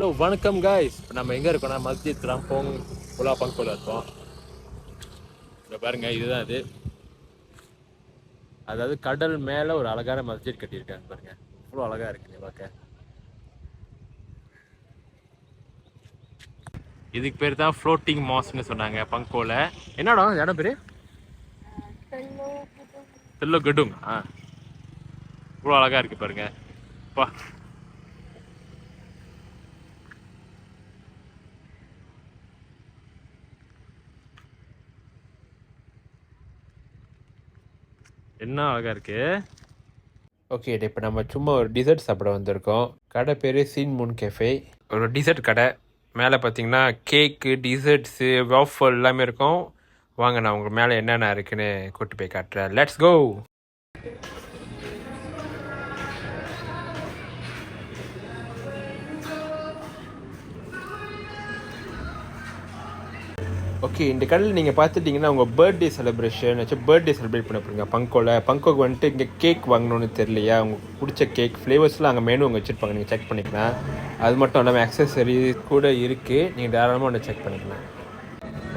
Hello வணக்கம் guys. இப்போ நம்ம எங்கே இருக்கோம்னா மஸ்ஜித் ராம்போங் புலா பங்கோல இருக்கோம். இங்கே பாருங்க, இதுதான் அது. அதாவது கடல் மேலே ஒரு அழகான மஸ்ஜித் கட்டியிருக்காங்க பாருங்க. இவ்வளோ அழகா இருக்குங்க பார்க்க. இதுக்கு பேர் தான் ஃப்ளோட்டிங் மாஸ்க்னு சொன்னாங்க பங்கோல. என்னடா இடம் பேர்? தெல்லோ கெடுங். இவ்வளோ அழகா இருக்கு பாருங்க. பா, என்ன அழகா இருக்கு. ஓகே, இப்போ நம்ம சும்மா ஒரு டிசர்ட் சாப்பிட வந்திருக்கோம். கடை பேர் சீன் மூன் கேஃபே. ஒரு டிசர்ட் கடை. மேலே பார்த்தீங்கன்னா கேக்கு, டிசர்ட்ஸு, வாஃபல் எல்லாமே இருக்கும். வாங்க, நான் உங்களுக்கு மேலே என்னென்ன இருக்குன்னு கூட்டி போய் காட்டுறேன். Let's go. ஓகே, இந்த கடையில் நீங்கள் பார்த்துட்டிங்கன்னா உங்கள் பர்த்டே செலிப்ரேஷன் பர்த்டே செலிப்ரேட் பண்ண போகிறீங்க பங்கோக்கு வந்துட்டு இங்கே கேக் வாங்கணும்னு தெரியலையா, உங்களுக்கு பிடிச்ச கேக் ஃப்ளேவர்ஸ்லாம் அங்கே மெனு அங்கே வச்சுருப்பாங்க, நீங்கள் செக் பண்ணிக்கலாம். அது மட்டும் இல்லாமல் அக்சசரி கூட இருக்குது, நீங்கள் தாராளமாக ஒன்று செக் பண்ணிக்கலாம்.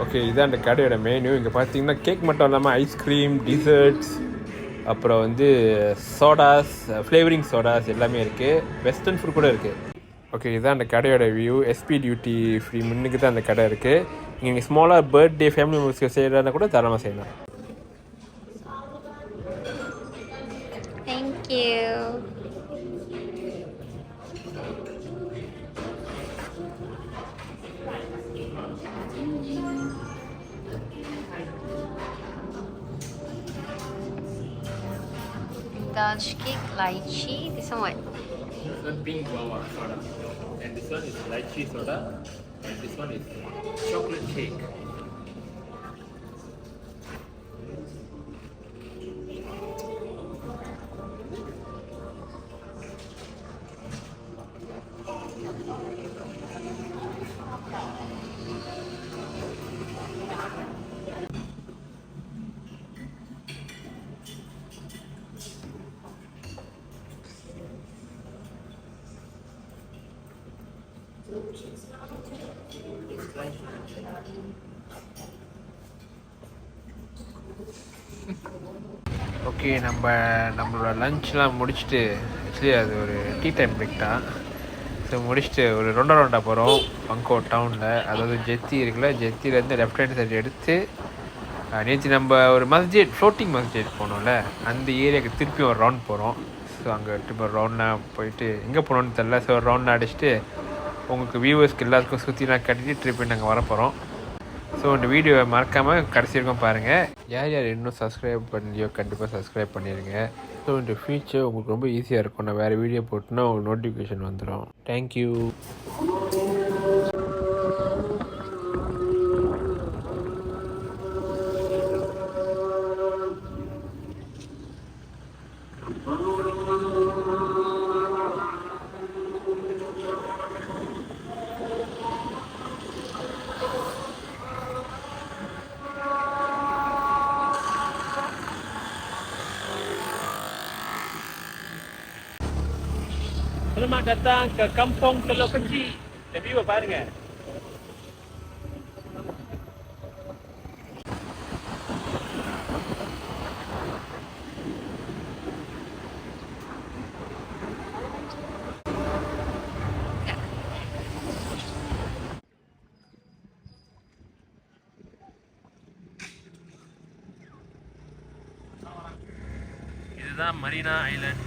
ஓகே, இதான் அந்த கடையோட மெனு. இங்கே பார்த்தீங்கன்னா கேக் மட்டும் இல்லாமல் ஐஸ்கிரீம், டிசர்ட்ஸ், அப்புறம் வந்து சோடாஸ், ஃப்ளேவரிங் சோடாஸ் எல்லாமே இருக்குது. வெஸ்டர்ன் ஃபுட் கூட இருக்குது. ஓகே, இதுதான் அந்த கடையோட வியூ. எஸ்பி டியூட்டி ஃப்ரீ முன்னுக்கு தான் அந்த கடை இருக்குது. நீங்கள் ஸ்மாலாக பர்த்டே ஃபேமிலி மெம்பர்ஸ்க்கு செய்கிறதா கூட தாராளமாக செய்யலாம். Thank you. Dutch cake, lychee. This one what? This one pink guava soda, and this one is lychee soda, and this one is chocolate cake. Okay, நம்மளோட லன்ச்லாம் முடிச்சுட்டு, ஆக்சுவலி அது ஒரு டீ டைம் பிரேக் தான். ஸோ முடிச்சுட்டு ஒரு ரவுண்டா போகிறோம் பங்கோ டவுனில். அதாவது ஜெத்தி இருக்குல்ல, ஜெத்திலேருந்து லெஃப்ட் ஹேண்ட் சைடு எடுத்து நேற்று நம்ம ஒரு மஸ்ஜித், ஃப்ளோட்டிங் மஸ்ஜித் போனோம்ல, அந்த ஏரியாவுக்கு திருப்பி ஒரு ரவுண்ட் போகிறோம். ஸோ அங்கே திருப்பி ஒரு ரவுண்டாக போயிட்டு எங்கே போகணுன்னு தெரில. ஸோ ஒரு ரவுண்ட் அடிச்சுட்டு உங்களுக்கு வியூவர்ஸ்க்கு எல்லாத்துக்கும் சுற்றிலாம் கட்டிட்டு திருப்பி நாங்கள் வர போகிறோம். ஸோ இந்த வீடியோவை மறக்காமல் கடைசி வரைக்கும் பாருங்கள். யார் யார் இன்னும் சப்ஸ்கிரைப் பண்ணலையோ கண்டிப்பாக சப்ஸ்கிரைப் பண்ணிடுங்க. ஸோ இந்த ஃபியூச்சர் உங்களுக்கு ரொம்ப ஈஸியாக இருக்கும். நான் வேறு வீடியோ போட்டுன்னா உங்களுக்கு நோட்டிஃபிகேஷன் வந்துடும். Thank you. Selamat datang ke Kampung Teluk Kecil. The view பாருங்க. இதுதான் Marina Island.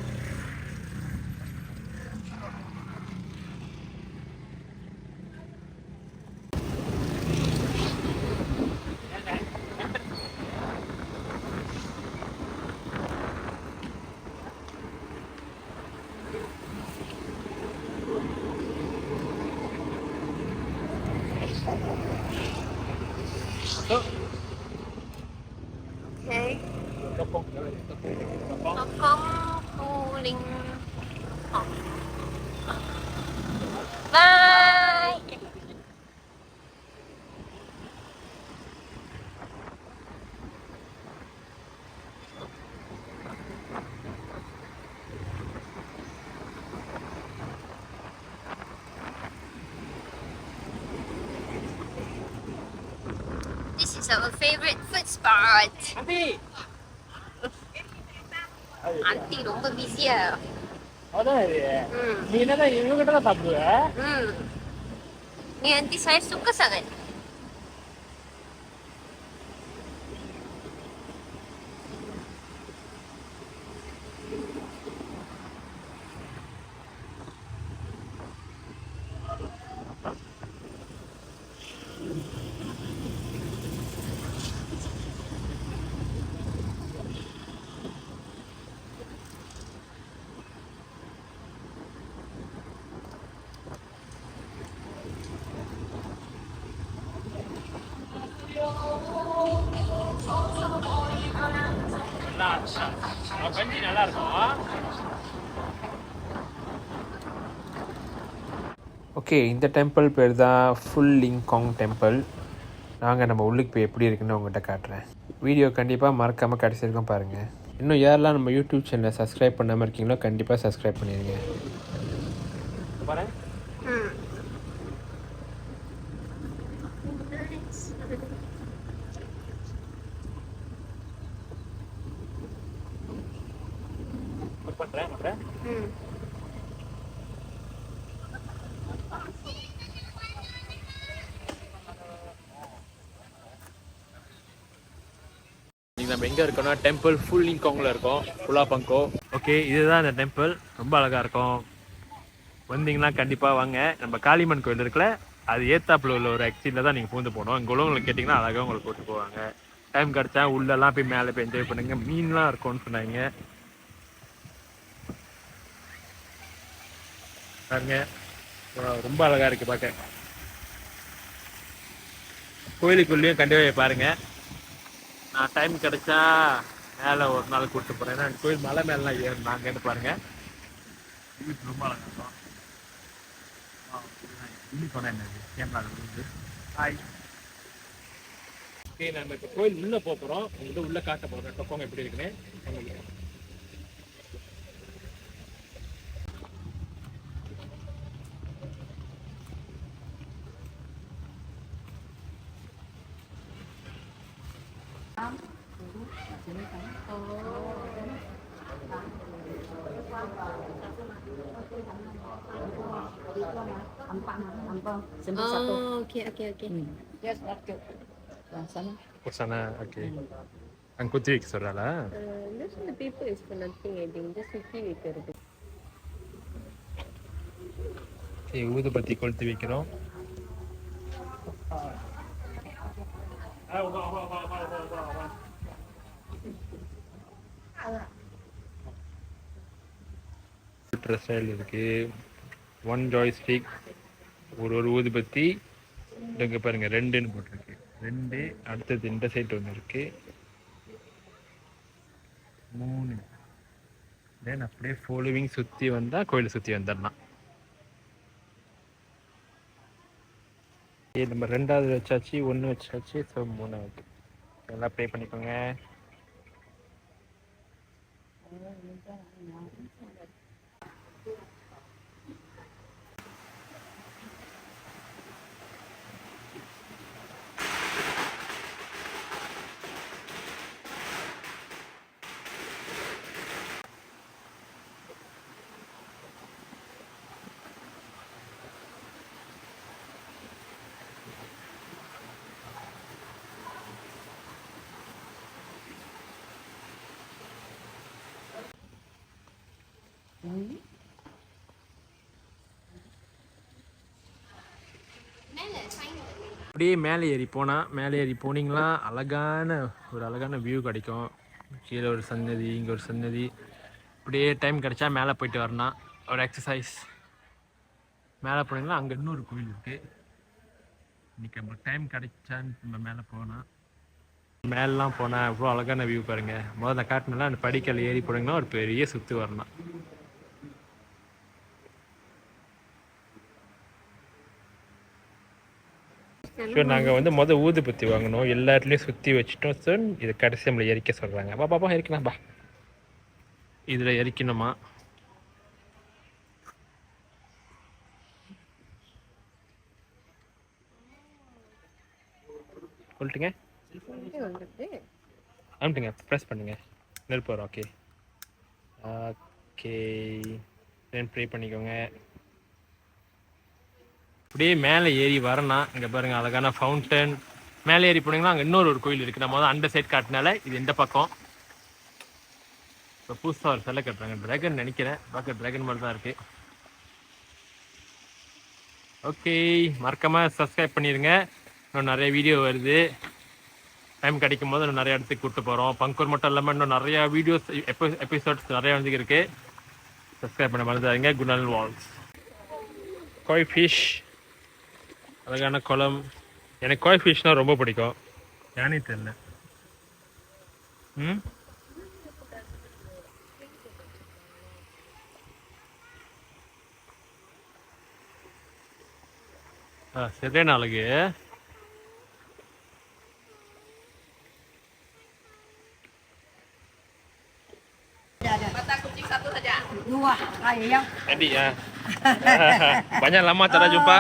Okay. Kampung. Kampung Kuling. Bye. our favorite food spot. Aunty. Aunty ரொம்ப பிஸியா. அதான் இது. நீ என்னதான் இவங்க கிட்ட தான் சாப்பிடுவ? Ni aunty saya suka sangat. கஞ்சி நல்லா இருக்கும். ஓகே, இந்த டெம்பிள் பேர் தான் ஃபுல் லிங்காங் டெம்பிள். நாங்கள் நம்ம உள்ளுக்கு போய் எப்படி இருக்குன்னு உங்கள்கிட்ட காட்டுறேன். வீடியோ கண்டிப்பாக மறக்காமல் கடைசி வரைக்கும் பாருங்கள். இன்னும் யாரெல்லாம் நம்ம யூடியூப் சேனலை சப்ஸ்கிரைப் பண்ணாமல் இருக்கீங்களோ கண்டிப்பாக சப்ஸ்கிரைப் பண்ணிடுங்க. நம்ம எங்கே இருக்கோம்னா டெம்பிள் ஃபுல் லிங்காங்கில் இருக்கோம், ஃபுல்லா பங்கோ. ஓகே, இதுதான் இந்த டெம்பிள். ரொம்ப அழகாக இருக்கும். வந்தீங்கன்னா கண்டிப்பாக வாங்க. நம்ம காளியம்மன் கோயில் இருக்குல்ல, அது ஏத்தாப்புல உள்ள ஒரு எக்ஸிட்டில் தான் நீங்கள் பூந்து போகணும். இங்கே உள்ளவங்களை கேட்டிங்கன்னா அழகாக உங்களை கூட்டு போவாங்க. டைம் கிடச்சா உள்ளெல்லாம் போய் மேலே போய் என்ஜாய் பண்ணுங்க. மீன்லாம் இருக்கும்னு சொன்னாங்க பாருங்க. ரொம்ப அழகாக இருக்குது பார்க்க. கோயிலுக்குள்ளேயும் கண்டிப்பாக பாருங்க. நான் டைம் கிடைச்சா மேலே ஒரு நாள் கூப்பிட்டு போகிறேன். ஏன்னா கோயில் மலை மேலாம் ஏறினாங்கன்னு பாருங்கள். ரொம்ப அழகாக இருக்கும். சொன்னேன் கேமரா வந்து ஹாய். ஓகே, நம்ம இப்போ கோயில் உள்ளே போகிறோம். உங்களுக்கு உள்ளே காட்ட போகிறோம் பக்கம் எப்படி இருக்குன்னு. Oh, okay. Yes, that's good. Sana. sana, okay. Ang kutti வைக்க சொல்றாளா? This one the paper is for nothing, I think. Just சுத்தி வைக்கிறது. ஊதுபத்தி கொளுத்தி வைக்கிறோம். ஸ்டைல் இருக்கு. ஒன் ஜாய்ஸ்டிக், ஒரு ஊதுபத்தி. இங்கே பாருங்க, ரெண்டுன்னு போட்டிருக்கு. ரெண்டு. அடுத்தது இந்த சைட் ஒன்று இருக்கு. 3. தென் அப்படியே ஃபாலோவிங் சுற்றி வந்தால் கோயிலை சுற்றி வந்துடலாம். நம்ம 2வது வச்சாச்சு, 1 வச்சாச்சு. ஸோ 3வது எல்லாம் ப்ளே பண்ணிக்கோங்க. அப்படியே மேலே ஏறி போனீங்களா அழகான வியூ கிடைக்கும். கீழே ஒரு சன்னதி, இங்கே ஒரு சன்னதி. அப்படியே டைம் கிடைச்சா மேலே போயிட்டு வரணும், ஒரு எக்ஸசைஸ். மேலே போனீங்கன்னா அங்கே இன்னொரு கோயில் இருக்குது. இன்றைக்கி நம்ம டைம் கிடைச்சான்னு நம்ம மேலே போனால், மேலெலாம் போனால் அவ்வளோ அழகான வியூ பாருங்கள். முதல்ல காட்டினால அந்த படிக்கல் ஏறி போனீங்கன்னா ஒரு பெரிய சுற்று வரணும். ஸோ நாங்கள் மொதல் ஊதுபத்தி வாங்கினோம். எல்லா இடத்துலையும் சுற்றி வச்சுட்டோம். ஸோ இது கடைசி நம்மளை எரிக்க சொல்கிறாங்க. பாப்பா எரிக்கலாம்பா. இதில் எரிக்கணுமா? சொல்லிட்டுங்க. இங்கே வந்துட்டு அனுப்பிட்டுங்க, ப்ரெஸ் பண்ணுங்க. நெருப்பு வரும். ஓகே ஓகே, தென் ப்ரே பண்ணிக்கோங்க. அப்படியே மேலே ஏறி வரணும். இங்கே பாருங்கள் அழகான ஃபவுண்டன். மேலே ஏறி போனீங்கன்னா அங்கே இன்னொரு கோயில் இருக்குது. நம்ம வந்து அந்த சைட் காட்டினால இது இந்த பக்கம். இப்போ புதுசாக ஒரு சிலை கட்டுறாங்க, ட்ராகன் நினைக்கிறேன். பார்க்க ட்ராகன் மாதிரி தான் இருக்குது. ஓகே, மறக்காமல் சப்ஸ்கிரைப் பண்ணிடுங்க. இன்னும் நிறைய வீடியோ வருது. டைம் கிடைக்கும் போது இன்னும் நிறைய இடத்துக்கு கூப்பிட்டு போகிறோம். பங்கூர் மட்டும் இல்லாமல் இன்னும் நிறையா வீடியோஸ் எபிசோட்ஸ் நிறையா வந்து இருக்குது. சப்ஸ்கிரைப் பண்ண மறந்துடாதீங்க. குணால் வால்ஸ் கோய் ஃபிஷ், அழகான குளம். எனக்கு கோய் ஃபிஷ்னால் ரொம்ப பிடிக்கும். ஏனே தெரியல. சரியான அழகு. Dua, ayam. Tadi ya. Banyak lama tak jumpa.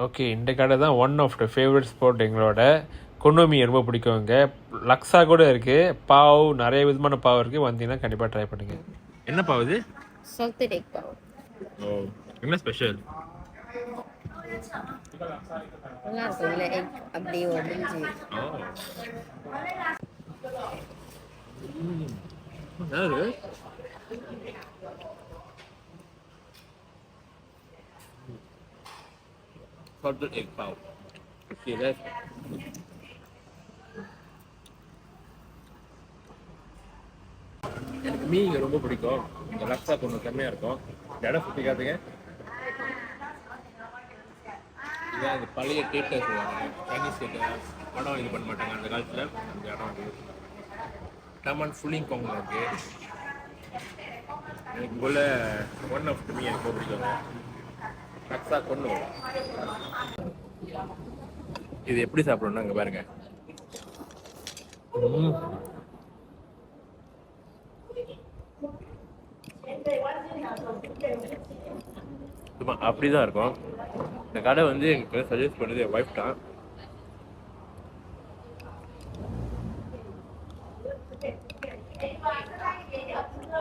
Okay, இந்த கடை தான் one of the favourite spot எங்களோட. கொண்டோமி ரொம்ப பிடிக்குங்க. லக்ஸா கூட இருக்குது. பாவ், நிறைய விதமான பாவ் இருக்குது. வந்தீங்கன்னா கண்டிப்பாக ட்ரை பண்ணுங்கள். என்ன பாவ் இது? salted egg pav. ஓ, என்ன ஸ்பெஷல்? நல்லா இருக்கும் இல்லை, எக் அப்படியே ஒடிஞ்சு. யாரு salted egg பாவ். ஓகே, எனக்கு மீன் இங்கே ரொம்ப பிடிக்கும். இந்த லக்ஸா கொஞ்சம் கம்மியாக இருக்கும். இடம் சுற்றி காத்துங்க. இதான் இந்த பழைய தேட்டர் சொல்லுவாங்க, சைனீஸ் தேட்டர். படம் இது பண்ண மாட்டாங்க அந்த காலத்தில். அந்த இடம் வந்து டமான் ஃபுல்லிங் கோங்கில் இருக்குது. எனக்கு போல் ஒன் ஆஃப் மீன் எனக்கு ரொம்ப பிடிக்கும். லக்ஸா கொண்டு இது எப்படி சாப்பிடணும்னா அங்கே பாருங்க. சும்மா அப்படிதான் இருக்கும். இந்த கடை வந்து எனக்கு சஜஸ்ட் பண்ணது என் ஒய்ஃப் தான்.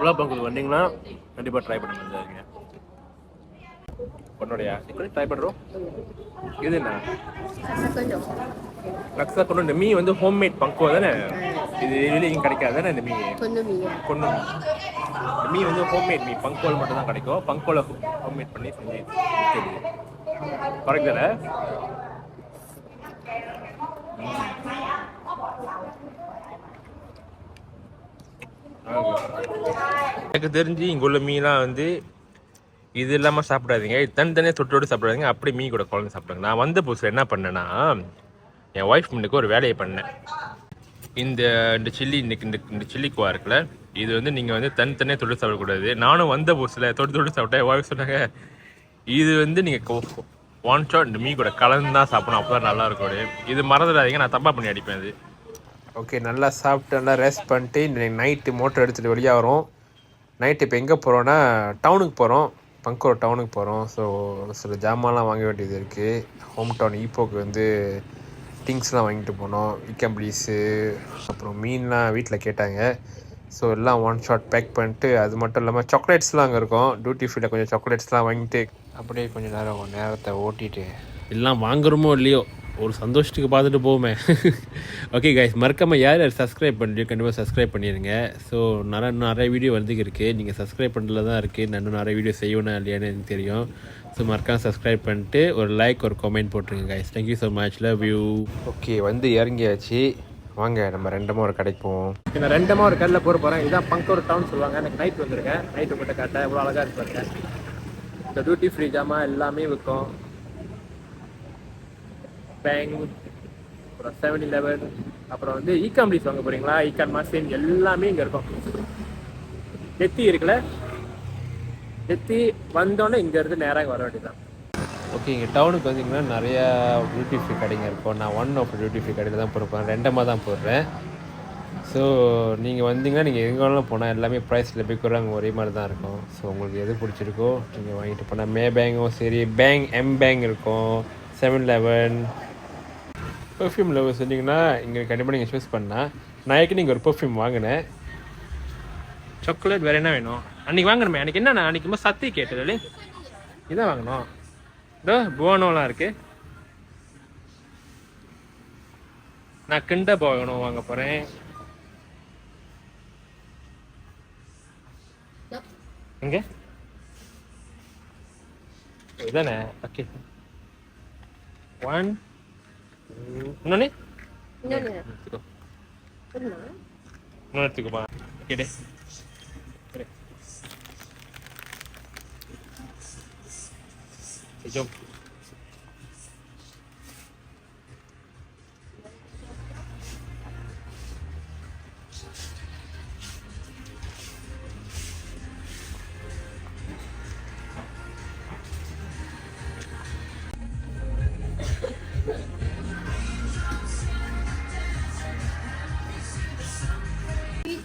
உலாப்பங்குள் வந்தீங்கன்னா கண்டிப்பாக ட்ரை பண்ண முடியாதுங்க. உன்னோடைய ட்ரை பண்ணுறோம். இது என்ன லக்ஸா கொண்டு இந்த மீன் வந்து ஹோம்மேட் பங்கோ தானே? இது வெளியே இங்கே கிடைக்காது தானே? இந்த மீன் கொண்டு மீன் இந்த மீன் வந்து ஹோம்மேட் மீன் பங்கோல் மட்டும் தான் கிடைக்கும். பங்கோல ஹோம்மேட் பண்ணி செஞ்சு கரெக்ட் தானே? எனக்கு தெரிஞ்சு இங்கே உள்ள மீன்லாம் வந்து இது இல்லாமல் சாப்பிடாதீங்க. இது தனித்தனியாக தொட்டோடு சாப்பிடாதீங்க. அப்படி மீன் கூட குழந்தை சாப்பிடுங்க. நான் வந்த புதுசில் என்ன பண்ணேன்னா, என் ஒய்ஃப் முன்னுக்கு ஒரு வேலையை பண்ணேன். இந்த சில்லி இந்த சில்லிக்குவா இருக்குல்ல, இது வந்து நீங்கள் வந்து தனித்தனியாக தொட்டு சாப்பிடக்கூடாது. நானும் வந்த புதுசில் தொட்டு சாப்பிட்டேன். என் ஒய்ஃப் சொன்னாங்க, இது வந்து நீங்கள் ஒன் ஷாட் இந்த மீன் கூட கலந்து தான் சாப்பிடணும், அப்போ தான் நல்லாயிருக்கும். இது மறந்துடாதீங்க, நான் தப்பாக பண்ணி அடிப்பேன் அது. ஓகே, நல்லா சாப்பிட்டு நல்லா ரெஸ்ட் பண்ணிட்டு இன்னைக்கு நைட்டு மோட்டர் எடுத்துகிட்டு வெளியாக வரோம். நைட்டு இப்போ எங்கே போகிறோன்னா டவுனுக்கு போகிறோம். பங்கோர் டவுனுக்கு போகிறோம். ஸோ சில ஜாமான்லாம் வாங்க வேண்டியது இருக்குது. ஹோம் டவுன் ஈப்போக்கு வந்து திங்ஸ்லாம் வாங்கிட்டு போனோம். இக்கம்பிளீஸு அப்புறம் மீன்லாம் வீட்டில் கேட்டாங்க. ஸோ எல்லாம் ஒன் ஷாட் பேக் பண்ணிட்டு, அது மட்டும் இல்லாமல் சாக்லேட்ஸ்லாம் அங்கே இருக்கும். டியூட்டி ஃப்ரீயில் கொஞ்சம் சாக்லேட்ஸ்லாம் வாங்கிட்டு அப்படியே கொஞ்சம் நேரத்தை ஓட்டிட்டு எல்லாம் வாங்குறோமோ இல்லையோ ஒரு சந்தோஷத்துக்கு பார்த்துட்டு போவோமே. ஓகே கைஸ், மறக்காமல் யார் யார் சப்ஸ்கிரைப் பண்ணுறீங்க கண்டிப்பாக சப்ஸ்கிரைப் பண்ணிடுங்க. ஸோ நிறைய வீடியோ வந்துக்கு இருக்குது. நீங்கள் சப்ஸ்கிரைப் பண்ணுறதுல தான் இருக்குது. நான் இன்னும் நிறைய வீடியோ செய்யணும் இல்லையான்னு எனக்கு தெரியும். ஸோ மறக்காம சப்ஸ்கிரைப் பண்ணிட்டு ஒரு லைக் ஒரு கமெண்ட் போட்டுருங்க guys. Thank you so much, love you. Okay, வந்து இறங்கியாச்சு. வாங்க நம்ம ரெண்டமாக ஒரு கடைக்கு போவோம். நான் ரெண்டமாக ஒரு கடையில் போகிறேன். இதுதான் பங்கோர் டவுன் சொல்லுவாங்க. எனக்கு நைட் வந்திருக்கேன். நைட்டு மட்டும் காட்ட எவ்வளோ அழகாக இருப்பாங்க. இந்த டியூட்டி ஃப்ரீ ஜாமான் எல்லாமே விற்கும். பேங்க், அப்புறம் 7-Eleven, அப்புறம் வந்து ஈகாம்பிளிஸ் வாங்க போகிறீங்களா, ஈகான் மாசின் எல்லாமே இங்கே இருக்கும். ஜெத்தி இருக்குல்ல, ஜெத்தி வந்தோடனே இங்கேருந்து நேராக வர வேண்டியதான். ஓகே, இங்கே டவுனுக்கு வந்தீங்கன்னா நிறையா டியூட்டி ஃப்ரீ கடைங்க இருக்கும். நான் ஒன் ஆஃப் டியூட்டி ஃப்ரீ கடையில் தான் போகிறேன். ரெண்டமாக தான் போடுறேன். ஸோ நீங்கள் வந்தீங்கன்னா நீங்கள் எங்கே வேணாலும் போனால் எல்லாமே ப்ரைஸில் போய் அங்கே ஒரே மாதிரி தான் இருக்கும். ஸோ உங்களுக்கு எது பிடிச்சிருக்கோ நீங்கள் வாங்கிட்டு போனால் மே பேங்கும் சரி, பேங்க் எம் பேங்க் இருக்கும், 7-Eleven. பெர்ஃப்யூம் லவர்ஸ் சொன்னீங்கன்னா இங்கே கண்டிப்பாக நீங்கள் சூஸ் பண்ணால் நான் ஏற்கனவே ஒரு பெர்ஃப்யூம் வாங்கினேன். சாக்லேட் வேறு என்ன வேணும்? அன்றைக்கி வாங்கணுமே. அன்றைக்கி என்னண்ணா அன்றைக்கி ரொம்ப சத்தி கேட்டது இதான் வாங்கணும். இதோ போனோலாம் இருக்குது. நான் கிண்ட போகணும் வாங்க போகிறேன். எங்கே இதானே? ஓகே 1 இன்னொன்று எடுத்துக்கோ. இன்னொன்று எடுத்துக்கோப்பா. கேடு ஜோ.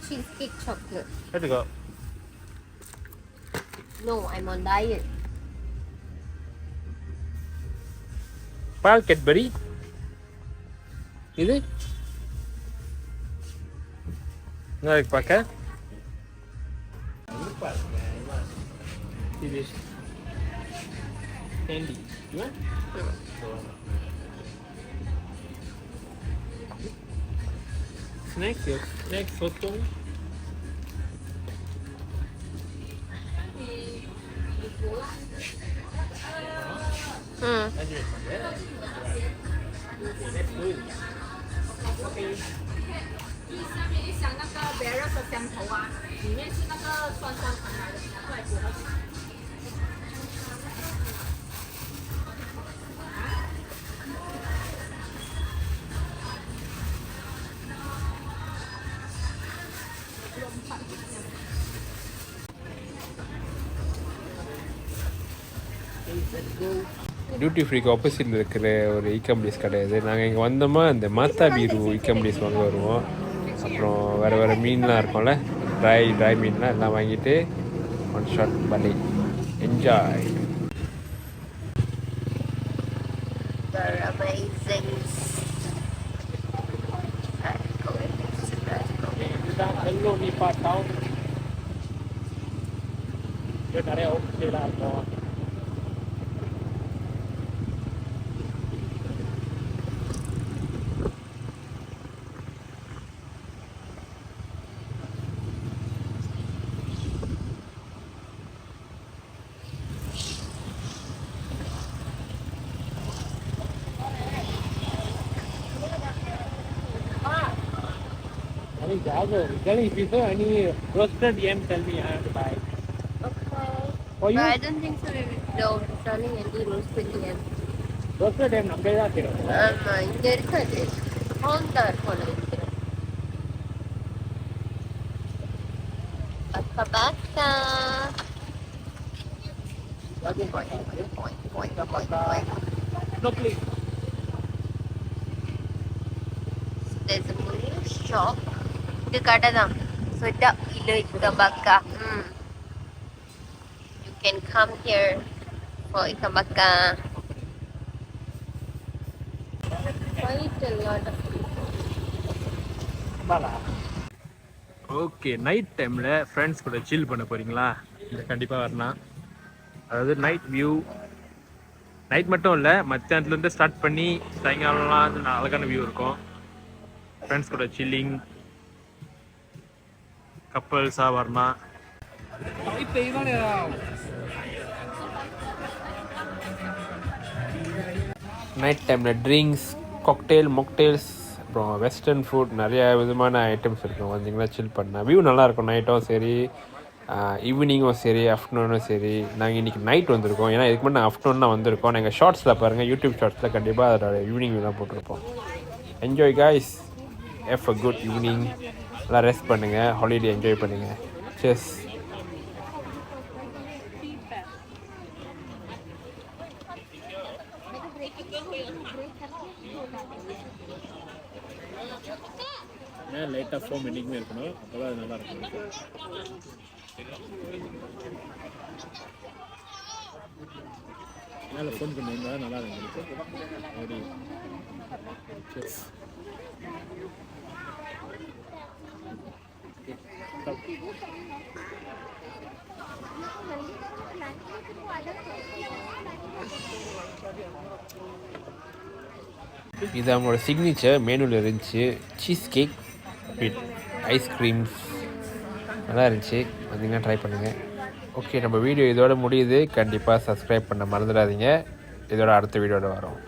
Cheesecake chocolate. எடுத்துக்கோ. No, I'm on diet. பால் கேட்பரி இது நல்லா இருக்கு பார்க்க. இது கேண்டி ஸ்நாக்ஸ் சொத்தம். டியூட்டி ஃப்ரீக்கு ஆப்போசிட்டில் இருக்கிற ஒரு ஈகம்ப்ளீஸ் கிடையாது. நாங்கள் இங்கே வந்தோமா அந்த மாத்தா பீரு ஈகம்ப்ளீஸ் வாங்க வருவோம். அப்புறம் வேறு மீன்லாம் இருக்கும்ல, ட்ரை மீன்லாம் எல்லாம் வாங்கிட்டு ஒன் ஷாட் பலி என்ஜாய். நிறைய ஓகேலாம் இருக்கும். If you saw any roasted yam, tell me I have to buy. Okay. For you? But I don't think so. They're selling any roasted yam. Roasted yam நம்ம தான் தெரியும். ஆமா, இங்க இருக்காது. ஹோண்டா இருக்கும் நினைக்கிறேன். Baka. No please. There's a new shop. Itu kada dam. Sedap gila ikan bakar. You can come here for ikan bakar. Quite a lot of people. Okay, night டைமில் friends கூட சில் பண்ண போகிறீங்களா? இல்லை கண்டிப்பாக வரலாம். அதாவது நைட் வியூ, நைட் மட்டும் இல்லை மத்தியானத்துலேருந்து ஸ்டார்ட் பண்ணி சாயங்காலம்லாம் அழகான வியூ இருக்கும். ஃப்ரெண்ட்ஸ் கூட சில்லிங், கப்பல்ஸாக வரலாம். நைட் டைமில் ட்ரிங்க்ஸ், காக்டெயில், மொக்டெயில்ஸ், அப்புறம் வெஸ்டர்ன் ஃபுட் நிறைய விதமான ஐட்டம்ஸ் இருக்கும். வந்தீங்கன்னா சில் பண்ணால் வியூ நல்லாயிருக்கும். நைட்டும் சரி, ஈவினிங்கும் சரி, ஆஃப்டர்நூனும் சரி. நாங்கள் இன்றைக்கி நைட் வந்திருக்கோம். ஏன்னா இதுக்கு முன்னாடி நாங்கள் ஆஃப்டர்நூன் தான் வந்திருக்கோம். நாங்கள் ஷார்ட்ஸில் பாருங்கள், யூடியூப் ஷார்ட்ஸில் கண்டிப்பாக அதோட ஈவினிங் வியூ தான் போட்டிருப்போம். Enjoy guys, have a good evening. எல்லாம் ரெஸ்ட் பண்ணுங்கள், ஹாலிடே என்ஜாய் பண்ணுங்கள். செஸ் லைட்டாக ஃபோம் என்றைக்குமே இருக்கணும், அப்போ தான் அது நல்லாயிருக்கும். மேலே ஃபோன் பண்ணியிருந்தா நல்லா இருந்துச்சு அப்படி சரி இது அவங்களோட சிக்னேச்சர் மெனுவில் இருந்துச்சு சீஸ் கேக் வித் ஐஸ்கிரீம்ஸ் நல்லா இருந்துச்சு வந்தீங்கன்னா ட்ரை பண்ணுங்கள் ஓகே நம்ம வீடியோ இதோட முடியுது கண்டிப்பாக சப்ஸ்கிரைப் பண்ண மறந்துடாதீங்க இதோட அடுத்த வீடியோவில் வரோம்